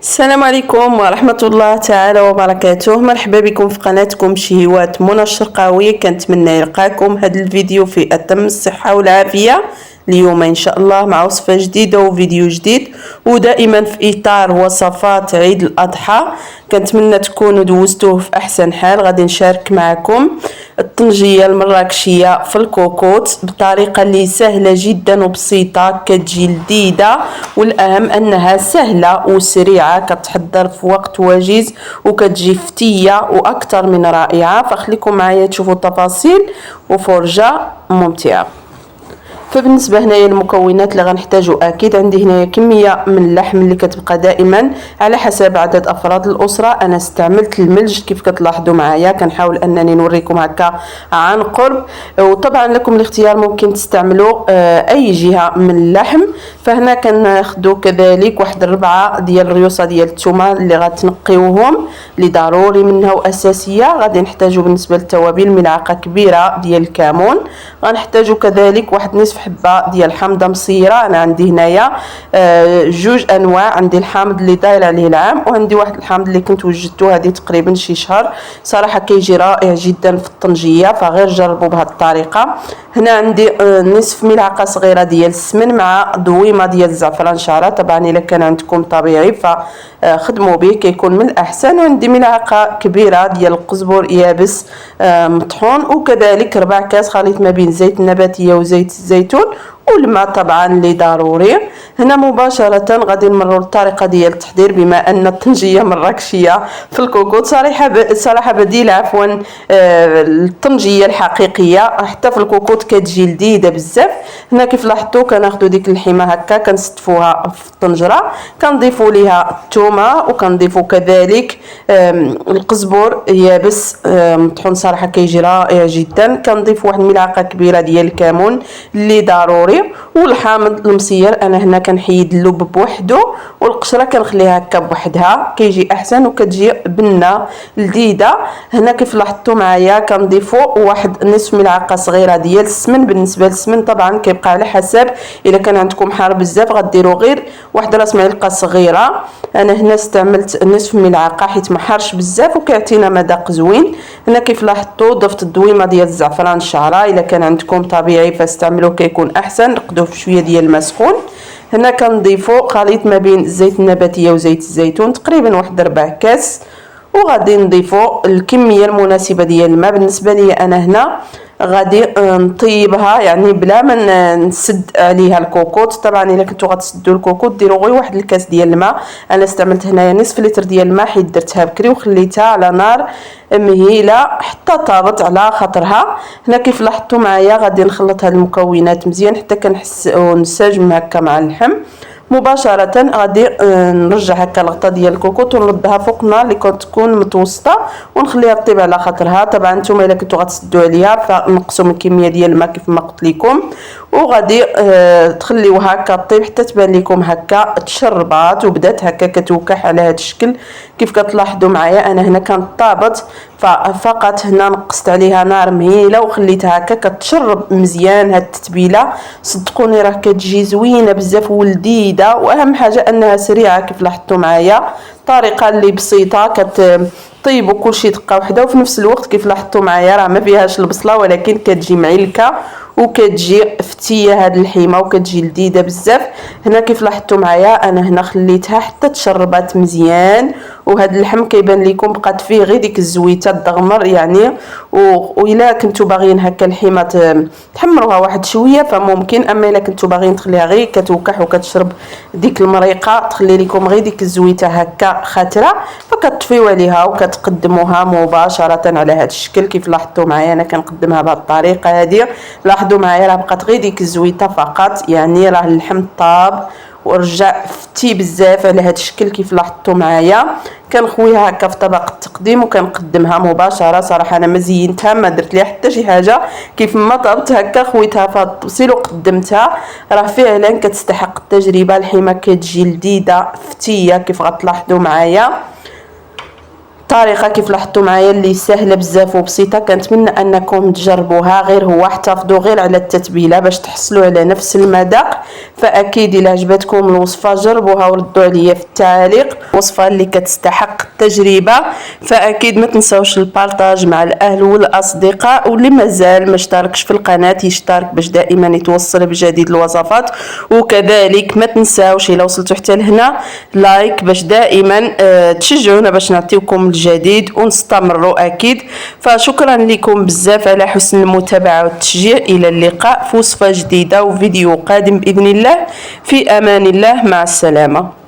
السلام عليكم ورحمة الله تعالى وبركاته. مرحبا بكم في قناتكم شهيوات منى الشرقاوي. كنتمنى يلقاكم هذا الفيديو في أتم الصحة والعافية. اليوم إن شاء الله مع وصفة جديدة وفيديو جديد، ودائما في إطار وصفات عيد الأضحى. كنتمنى تكونوا دوزتوه في أحسن حال. غادي نشارك معكم الطنجية المراكشية في الكوكوت بطريقة اللي سهلة جدا وبسيطة، كتجي لذيذة، والأهم أنها سهلة وسريعة، كتحضر في وقت وجيز وكتجي فتية وأكثر من رائعة. فخليكم معايا تشوفوا التفاصيل وفرجة ممتعة. فبالنسبه هنايا المكونات اللي غنحتاجو، اكيد عندي هنايا كميه من اللحم اللي كتبقى دائما على حسب عدد افراد الاسره. انا استعملت الملج كيف كتلاحظوا معايا، كنحاول انني نوريكم هكا عن قرب، وطبعا لكم الاختيار، ممكن تستعملوا اي جهه من اللحم. فهنا كناخذوا كذلك واحد 4 ديال الريوسه ديال الثومه اللي غتنقيوهم، اللي ضروري منها واساسيه. غادي نحتاجوا بالنسبه للتوابل ملعقه كبيره ديال الكمون، غنحتاجوا كذلك واحد نصف حبه ديال الحامضه مصيره. انا عندي هنايا جوج انواع، عندي الحامض اللي داير عليه العام، وعندي واحد الحامض اللي كنت وجدته هذه تقريبا شي شهر. صراحه كيجي رائع جدا في الطنجيه، فغير جربوا بهذه الطريقه. هنا عندي نصف ملعقه صغيره ديال السمن مع ضويمه ديال الزعفران شعره. طبعا الا كان عندكم طبيعي فخدموا به كيكون من الاحسن. وعندي ملعقه كبيره ديال القزبر يابس مطحون، وكذلك 4 كاس خليط ما بين زيت النباتيه وزيت الزيتون والماء طبعا اللي ضروري. هنا مباشره غادي نمروا للطريقه ديال التحضير، بما ان الطنجيه مراكشيه في الكوكوت صراحه بديل عفوا الطنجيه الحقيقيه حتى في الكوكوت كتجي لذيذه بزاف. هنا كيف لاحظتوا كناخذوا ديك اللحمه هكا كنستفوها في الطنجره، كنضيفوا ليها الثومه، وكنضيفوا كذلك القزبر يابس مطحون. صراحه كيجي رائع جدا. كنضيف واحد الملعقه كبيره ديال الكمون اللي ضروري، والحامض المصير انا هنا كنحيد اللب بوحده والقشره كنخليها هكا بوحدها، كيجي احسن وكتجي بنه لذيذه. هنا كيف لاحظتوا معايا كنضيفوا واحد نصف ملعقه صغيره ديال السمن. بالنسبه للسمن طبعا كيبقى على حسب، الا كان عندكم حار بزاف غديروا غير واحد راس معلقه صغيره. انا هنا استعملت نصف ملعقه حيت ما حارش بزاف وكيعطينا مذاق زوين. هنا كيف لاحظتوا ضفت الضويمه ديال الزعفران الشعره، الا كان عندكم طبيعي فاستعملوه كيكون احسن. نقدوه في شويه ديال الماء سخون. هنا كنضيفوا خليط ما بين الزيت النباتيه وزيت الزيتون، تقريبا واحد 4 كاس، وغادي نضيفوا الكميه المناسبه ديال الماء. بالنسبه لي انا هنا غادي نطيبها يعني بلا ما نسد عليها الكوكوط. طبعا الا كنتو غتسدوا الكوكوط ديروا غير واحد الكاس ديال الماء. انا استعملت هنايا نصف لتر ديال الماء حيت درتها بكري وخليتها على نار مهيله حتى طابت على خاطرها. هنا كيف لاحظتوا معايا غادي نخلط هاد المكونات مزيان حتى كنحس ونسجم هكا مع اللحم. مباشره غادي نرجع هكا الغطاء ديال الكوكوط ونردها فوق النار اللي كتكون متوسطه ونخليها طيب على خاطرها. طبعا نتوما الا كنتو غتسدوا عليها فنقصوا من الكميه ديال الماء كيف ما قلت لكم، وغادي تخليوها هكا طيب حتى تبان لكم هكا تشربات وبدات هكا كتوكح على هذا الشكل. كيف كتلاحظوا معايا انا هنا كانت طابت، فقط هنا نقصت عليها نار مهيله وخليتها هكا كتشرب مزيان. هاد التتبيله صدقوني راه كتجي زوينه بزاف ولذيذه، واهم حاجه انها سريعه. كيف لاحظتوا معايا طريقه اللي بسيطه كطيبوا كلشي دقه واحده، وفي نفس الوقت كيف لاحظتوا معايا راه ما فيهاش البصله ولكن كتجي معلكه وكتجي فتيه هاد اللحيمه وكتجي لذيذه بزاف. هنا كيف لاحظتوا معايا انا هنا خليتها حتى تشربات مزيان، وهاد اللحم كيبان لكم بقات فيه غير ديك الزويته الدغمر يعني. والا كنتو باغيين هكا اللحيمه تحمروها واحد شويه فممكن، اما الا كنتو باغيين تخليها غير كتوكح وكتشرب ديك المريقه تخلي لكم غير ديك الزويته هكا خاتره، فكتطفيو عليها وكتقدموها مباشره على هذا الشكل. كيف لاحظتوا معايا انا كنقدمها بهذه الطريقه هذه. لاحظوا معايا راه بقات غير ديك الزويته فقط، يعني راه اللحم طاب ورجع فتي بزاف على هذا الشكل. كيف لاحظتوا معايا كنخويها هكا في طبق التقديم وكنقدمها مباشره. صراحه انا ما زينتها ما درت ليها حتى شي حاجه، كيف ما طابت هكا خويتها في الطبسيل وقدمتها. راه فعلا كتستحق التجربه، الحمى كتجي لذيذه فتيه كيف غتلاحظوا معايا. طريقه كيف لاحظتوا معايا اللي سهله بزاف وبسيطه. كنتمنى انكم تجربوها. غير هو احتفظوا غير على التتبيله باش تحصلوا على نفس المذاق. فاكيد الا عجبتكم الوصفه جربوها وردوا عليا في التعليق. وصفه اللي كتستحق التجربه. فاكيد ما تنساوش البارطاج مع الاهل والاصدقاء، واللي مازال ما اشتركش في القناه يشترك باش دائما يتوصل بجديد الوصفات. وكذلك ما تنساوش الا وصلتوا حتى لهنا لايك باش دائما تشجعونا باش نعطيوكم الجديد ونستمروا اكيد. فشكرا لكم بزاف على حسن المتابعه والتشجيع. الى اللقاء في وصفه جديده وفيديو قادم باذن الله. في امان الله، مع السلامه.